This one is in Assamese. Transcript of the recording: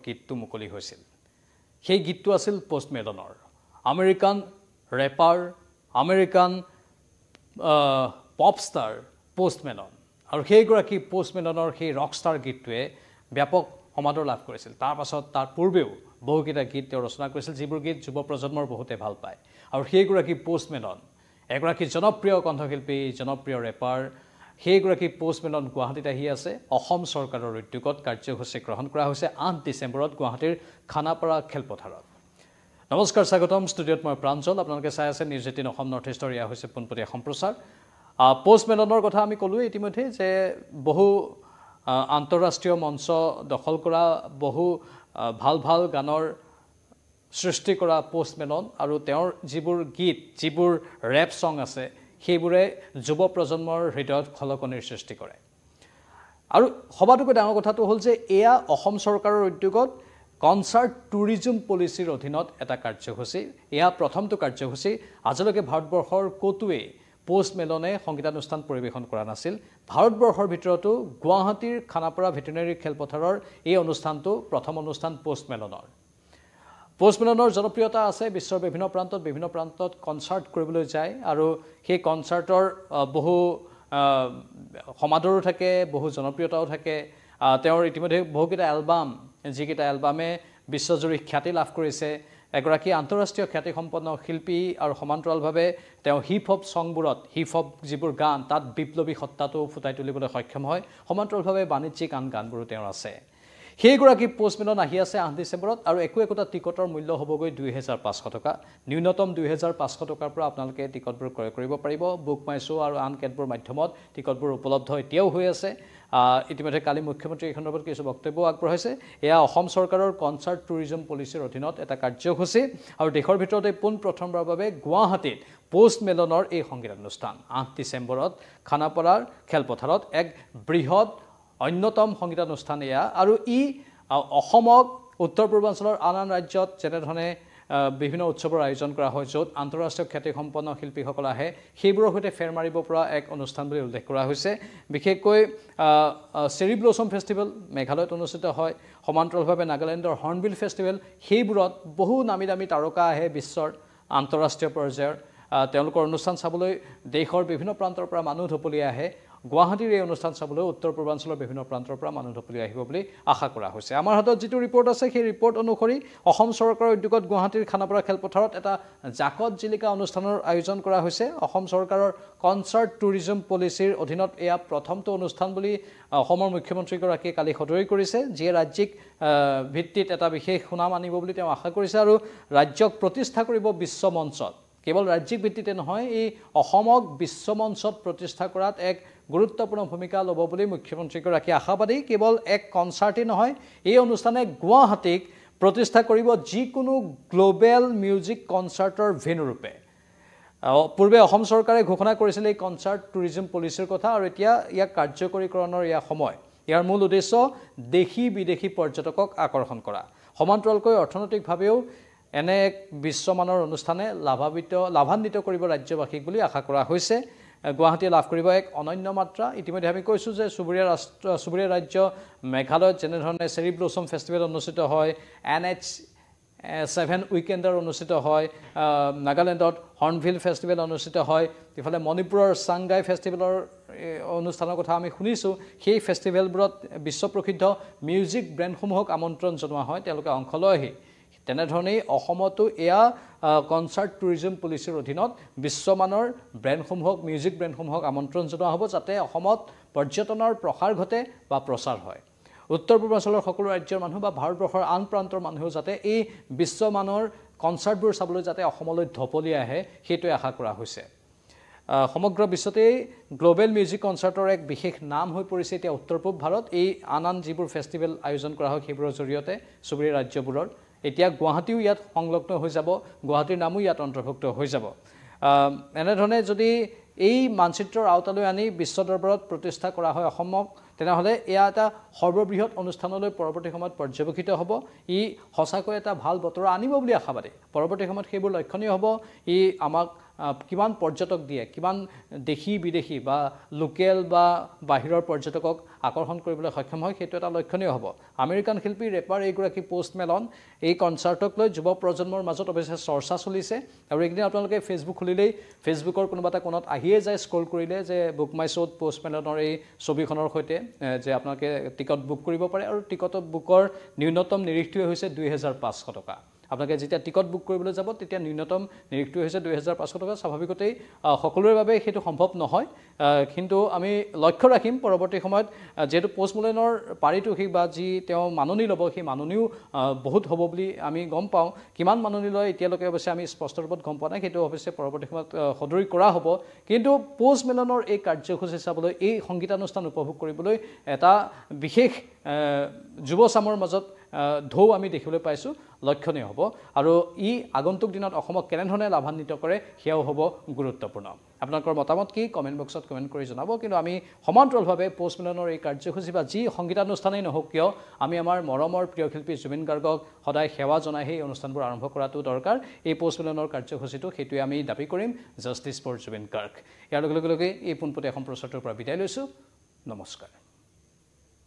গীতটো মুকলি হৈছিল সেই গীতটো আছিল পোষ্ট মেলনৰ American rapper American pop star Post Malone আৰু সেইগৰাকী পোষ্ট মেলনৰ সেই ৰক ষ্টাৰ গীতটোৱে ব্যাপক সমাদৰ লাভ কৰিছিল তাৰ পাছত তাৰ পূৰ্বেও বহুকেইটা গীত তেওঁ ৰচনা কৰিছিল যিবোৰ গীত যুৱ প্ৰজন্মৰ বহুতে ভাল পায় আৰু সেইগৰাকী পোষ্ট মেলন এগৰাকী জনপ্ৰিয় কণ্ঠশিল্পী জনপ্ৰিয় ৰেপাৰ সেইগৰাকী পোষ্ট মেলন গুৱাহাটীত আহি আছে অসম চৰকাৰৰ উদ্যোগত কাৰ্যসূচী গ্ৰহণ কৰা হৈছে 8 ডিচেম্বৰত গুৱাহাটীৰ খানাপাৰা খেলপথাৰত নমস্কাৰ স্বাগতম ষ্টুডিঅ'ত মই প্ৰাঞ্জল আপোনালোকে চাই আছে নিউজ 18 অসম নৰ্থ ইষ্টৰ ইয়া হৈছে পোনপটীয়া সম্প্ৰচাৰ পোষ্ট মেলনৰ কথা আমি ক'লো ইতিমধ্যে যে বহু আন্তঃৰাষ্ট্ৰীয় মঞ্চ দখল কৰা বহু ভাল গানৰ সৃষ্টি কৰা পোষ্ট মেলন আৰু তেওঁৰ যিবোৰ গীত যিবোৰ ৰেপ সং আছে সেইবোৰে যুৱ প্ৰজন্মৰ হৃদয়ত খলকনিৰ সৃষ্টি কৰে আৰু সবাতোকৈ ডাঙৰ কথাটো হ'ল যে এয়া অসম চৰকাৰৰ উদ্যোগত কনচাৰ্ট টুৰিজম পলিচিৰ অধীনত এটা কাৰ্যসূচী এয়া প্ৰথমটো কাৰ্যসূচী আজিলৈকে ভাৰতবৰ্ষৰ ক'তোৱে পোষ্ট মেলনে সংগীতানুষ্ঠান পৰিৱেশন কৰা নাছিল ভাৰতবৰ্ষৰ ভিতৰতো গুৱাহাটীৰ খানাপাৰা ভেটেৰিনেৰী খেলপথাৰৰ এই অনুষ্ঠানটো প্ৰথম অনুষ্ঠান পোষ্ট মেলনৰ পোষ্ট মেলনৰ জনপ্ৰিয়তা আছে বিশ্বৰ বিভিন্ন প্ৰান্তত কনচাৰ্ট কৰিবলৈ যায় আৰু সেই কনচাৰ্টৰ বহু সমাদৰো থাকে বহু জনপ্ৰিয়তাও থাকে তেওঁৰ ইতিমধ্যে বহুকেইটা এলবাম যিকেইটা এলবামে বিশ্বজুৰি খ্যাতি লাভ কৰিছে এগৰাকী আন্তঃৰাষ্ট্ৰীয় খ্যাতিসম্পন্ন শিল্পী আৰু সমান্তৰালভাৱে তেওঁ হিপ হপ সংবোৰত হিপ হপ যিবোৰ গান তাত বিপ্লৱী সত্তাটো ফুটাই তুলিবলৈ সক্ষম হয় সমান্তৰালভাৱে বাণিজ্যিক গানবোৰো তেওঁৰ আছে সেইগৰাকী পোষ্ট মেলন আহি আছে 8 ডিচেম্বৰত আৰু একোটা টিকটৰ মূল্য হ'বগৈ 2500 টকা ন্যূনতম 2500 টকাৰ পৰা আপোনালোকে টিকটবোৰ ক্ৰয় কৰিব পাৰিব বুক মাই শ্ব' আৰু আন কেতবোৰ মাধ্যমত টিকটবোৰ উপলব্ধ এতিয়াও হৈ আছে ইতিমধ্যে কালি মুখ্যমন্ত্ৰী এই সন্দৰ্ভত কিছু বক্তব্য আগবঢ়াইছে এয়া অসম চৰকাৰৰ কনচাৰ্ট টুৰিজম পলিচিৰ অধীনত এটা কাৰ্যসূচী আৰু দেশৰ ভিতৰতে প্ৰথমবাৰৰ বাবে গুৱাহাটীত পোষ্ট মেলনৰ এই সংগীতানুষ্ঠান 8 ডিচেম্বৰত খানাপাৰাৰ খেলপথাৰত এক বৃহৎ অন্যতম সংগীতানুষ্ঠান এয়া আৰু ই অসমক উত্তৰ পূৰ্বাঞ্চলৰ আন ৰাজ্যত যেনেধৰণে বিভিন্ন উৎসৱৰ আয়োজন কৰা হয় য'ত আন্তঃৰাষ্ট্ৰীয় খ্যাতিসম্পন্ন শিল্পীসকল আহে সেইবোৰৰ সৈতে ফেৰ মাৰিব পৰা এক অনুষ্ঠান বুলি উল্লেখ কৰা হৈছে বিশেষকৈ চেৰি ব্লছম ফেষ্টিভেল মেঘালয়ত অনুষ্ঠিত হয় সমান্তৰালভাৱে নাগালেণ্ডৰ হৰ্ণবিল ফেষ্টিভেল সেইবোৰত বহু নামী দামী তাৰকা আহে বিশ্বৰ আন্তঃৰাষ্ট্ৰীয় পৰ্যায়ৰ তেওঁলোকৰ অনুষ্ঠান চাবলৈ দেশৰ বিভিন্ন প্ৰান্তৰ পৰা মানুহ ঢপলি আহে গুৱাহাটীৰ এই অনুষ্ঠান চাবলৈ উত্তৰ পূৰ্বাঞ্চলৰ বিভিন্ন প্ৰান্তৰ পৰা মানুহ ঢপলি আহিব বুলি আশা কৰা হৈছে আমাৰ হাতত যিটো ৰিপৰ্ট আছে সেই ৰিপৰ্ট অনুসৰি অসম চৰকাৰৰ উদ্যোগত গুৱাহাটীৰ খানাপাৰা খেলপথাৰত এটা জাকত জিলিকা অনুষ্ঠানৰ আয়োজন কৰা হৈছে অসম চৰকাৰৰ কনচাৰ্ট টুৰিজম পলিচিৰ অধীনত এয়া প্ৰথমটো অনুষ্ঠান বুলি অসমৰ মুখ্যমন্ত্ৰীগৰাকীয়ে কালি সদৰি কৰিছে যিয়ে ৰাজ্যিক ভিত্তিত এটা বিশেষ সুনাম আনিব বুলি তেওঁ আশা কৰিছে আৰু ৰাজ্যক প্ৰতিষ্ঠা কৰিব বিশ্ব মঞ্চত কেৱল ৰাজ্যিক ভিত্তিতে নহয় এই অসমক বিশ্ব মঞ্চত প্ৰতিষ্ঠা কৰাত এক গুৰুত্বপূৰ্ণ ভূমিকা ল'ব বুলি মুখ্যমন্ত্ৰীগৰাকী আশাবাদী কেৱল এক কনচাৰ্টেই নহয় এই অনুষ্ঠানে গুৱাহাটীক প্ৰতিষ্ঠা কৰিব যিকোনো গ্লোবেল মিউজিক কনচাৰ্টৰ ভেন্যুৰূপে পূৰ্বে অসম চৰকাৰে ঘোষণা কৰিছিল এই কনচাৰ্ট টুৰিজম পলিচিৰ কথা আৰু এতিয়া ইয়াক কাৰ্যকৰীকৰণৰ ইয়াৰ সময় ইয়াৰ মূল উদ্দেশ্য দেশী বিদেশী পৰ্যটকক আকৰ্ষণ কৰা সমান্তৰালকৈ অৰ্থনৈতিকভাৱেও এনে এক বিশ্বমানৰ অনুষ্ঠানে লাভান্বিত কৰিব ৰাজ্যবাসীক বুলি আশা কৰা হৈছে গুৱাহাটীয়ে লাভ কৰিব এক অনন্য মাত্ৰা ইতিমধ্যে আমি কৈছোঁ যে চুবুৰীয়া ৰাজ্য মেঘালয়ত যেনেধৰণে চেৰি ব্লছম ফেষ্টিভেল অনুষ্ঠিত হয় NH7 উইকেণ্ডাৰ অনুষ্ঠিত হয় নাগালেণ্ডত হৰ্ণবিল ফেষ্টিভেল অনুষ্ঠিত হয় ইফালে মণিপুৰৰ চাংগাই ফেষ্টিভেলৰ অনুষ্ঠানৰ কথা আমি শুনিছোঁ সেই ফেষ্টিভেলবোৰত বিশ্বপ্ৰসিদ্ধ মিউজিক ব্ৰেণ্ডসমূহক আমন্ত্ৰণ জনোৱা হয় তেওঁলোকে অংশ লয়হি তেনেধৰণেই অসমতো এয়া কনচাৰ্ট টুৰিজম পলিচিৰ অধীনত বিশ্বমানৰ ব্ৰেণ্ডসমূহক মিউজিক ব্ৰেণ্ডসমূহক আমন্ত্ৰণ জনোৱা হ'ব যাতে অসমত পৰ্যটনৰ প্ৰসাৰ ঘটে বা প্ৰচাৰ হয় উত্তৰ পূৰ্বাঞ্চলৰ সকলো ৰাজ্যৰ মানুহ বা ভাৰতবৰ্ষৰ আন প্ৰান্তৰ মানুহেও যাতে এই বিশ্বমানৰ কনচাৰ্টবোৰ চাবলৈ যাতে অসমলৈ ঢপলি আহে সেইটোৱে আশা কৰা হৈছে সমগ্ৰ বিশ্বতেই গ্লোবেল মিউজিক কনচাৰ্টৰ এক বিশেষ নাম হৈ পৰিছে এতিয়া উত্তৰ পূব ভাৰত এই আন যিবোৰ ফেষ্টিভেল আয়োজন কৰা হয় সেইবোৰৰ জৰিয়তে চুবুৰীয়া ৰাজ্যবোৰৰ এতিয়া গুৱাহাটীও ইয়াত সংলগ্ন হৈ যাব গুৱাহাটীৰ নামো ইয়াত অন্তৰ্ভুক্ত হৈ যাব এনেধৰণে যদি এই মানচিত্ৰৰ আওতালৈ আনি বিশ্ব দৰবাৰত প্ৰতিষ্ঠা কৰা হয় অসমক তেনেহ'লে এয়া এটা সৰ্ববৃহৎ অনুষ্ঠানলৈ পৰৱৰ্তী সময়ত পৰ্যবেক্ষিত হ'ব ই সঁচাকৈ এটা ভাল বতৰ আনিব বুলি আশাবাদী পৰৱৰ্তী সময়ত সেইবোৰ লক্ষণীয় হ'ব ই আমাক কিমান পৰ্যটক দিয়ে, কিমান দেশী বিদেশী বা লোকেল বা বাহিৰৰ পৰ্যটকক আকৰ্ষণ কৰিবলৈ সক্ষম হয়, সেইটো এটা লক্ষণীয় হ'ব। আমেৰিকান শিল্পী ৰেপাৰ এইগৰাকী পোষ্ট মেলন এই কনচাৰ্টক লৈ যুৱ প্ৰজন্মৰ মাজত অৱশ্যে চৰ্চা চলিছে। আৰু এইকেইদিন আপোনালোকে ফেচবুক খুলিলেই ফেচবুকৰ কোনোবা এটা কোণত আহিয়ে যায় স্ক্ৰল কৰিলে যে বুক মাই শ্ব'ত পোষ্ট মেলনৰ এই ছবিখনৰ সৈতে যে আপোনালোকে টিকট বুক কৰিব পাৰে। আৰু টিকট বুকৰ ন্যূনতম নিৰিখটোৱে হৈছে 2500 টকা। আপোনালোকে যেতিয়া টিকট বুক কৰিবলৈ যাব তেতিয়া ন্যূনতম নিৰিখটো হৈছে 2500 টকা। স্বাভাৱিকতেই সকলোৰে বাবে সেইটো সম্ভৱ নহয়, কিন্তু আমি লক্ষ্য ৰাখিম পৰৱৰ্তী সময়ত যিহেতু পোষ্ট মেলনৰ পাৰিতোষিক বা যি তেওঁ মাননি ল'ব সেই মাননিও বহুত হ'ব বুলি আমি গম পাওঁ। কিমান মাননি লয় এতিয়ালৈকে অৱশ্যে আমি স্পষ্ট ৰূপত গম পোৱা নাই, সেইটো অৱশ্যে পৰৱৰ্তী সময়ত সদৰি কৰা হ'ব। কিন্তু পোষ্ট মেলনৰ এই কাৰ্যসূচী চাবলৈ, এই সংগীতানুষ্ঠান উপভোগ কৰিবলৈ এটা বিশেষ যুৱচামৰ মাজত ঢৌ আমি দেখিবলৈ পাইছোঁ, লক্ষণীয় হ'ব। আৰু ই আগন্তুক দিনত অসমক কেনেধৰণে লাভান্বিত কৰে সেয়াও হ'ব গুৰুত্বপূৰ্ণ। আপোনালোকৰ মতামত কি কমেণ্ট বক্সত কমেণ্ট কৰি জনাব। কিন্তু আমি সমান্তৰালভাৱে পোষ্ট মেলনৰ এই কাৰ্যসূচী বা যি সংগীতানুষ্ঠানেই নহওক কিয় আমি আমাৰ মৰমৰ প্ৰিয় শিল্পী জুবিন গাৰ্গক সদায় সেৱা জনাই সেই অনুষ্ঠানবোৰ আৰম্ভ কৰাটো দৰকাৰ। এই পোষ্ট মেলনৰ কাৰ্যসূচীটো সেইটোৱে আমি দাবী কৰিম, জাষ্টিছ ফৰ জুবিন গাৰ্গ। ইয়াৰ লগে লগে এই পোনপটীয়া সম্প্ৰচাৰটোৰ পৰা বিদায় লৈছোঁ। নমস্কাৰ।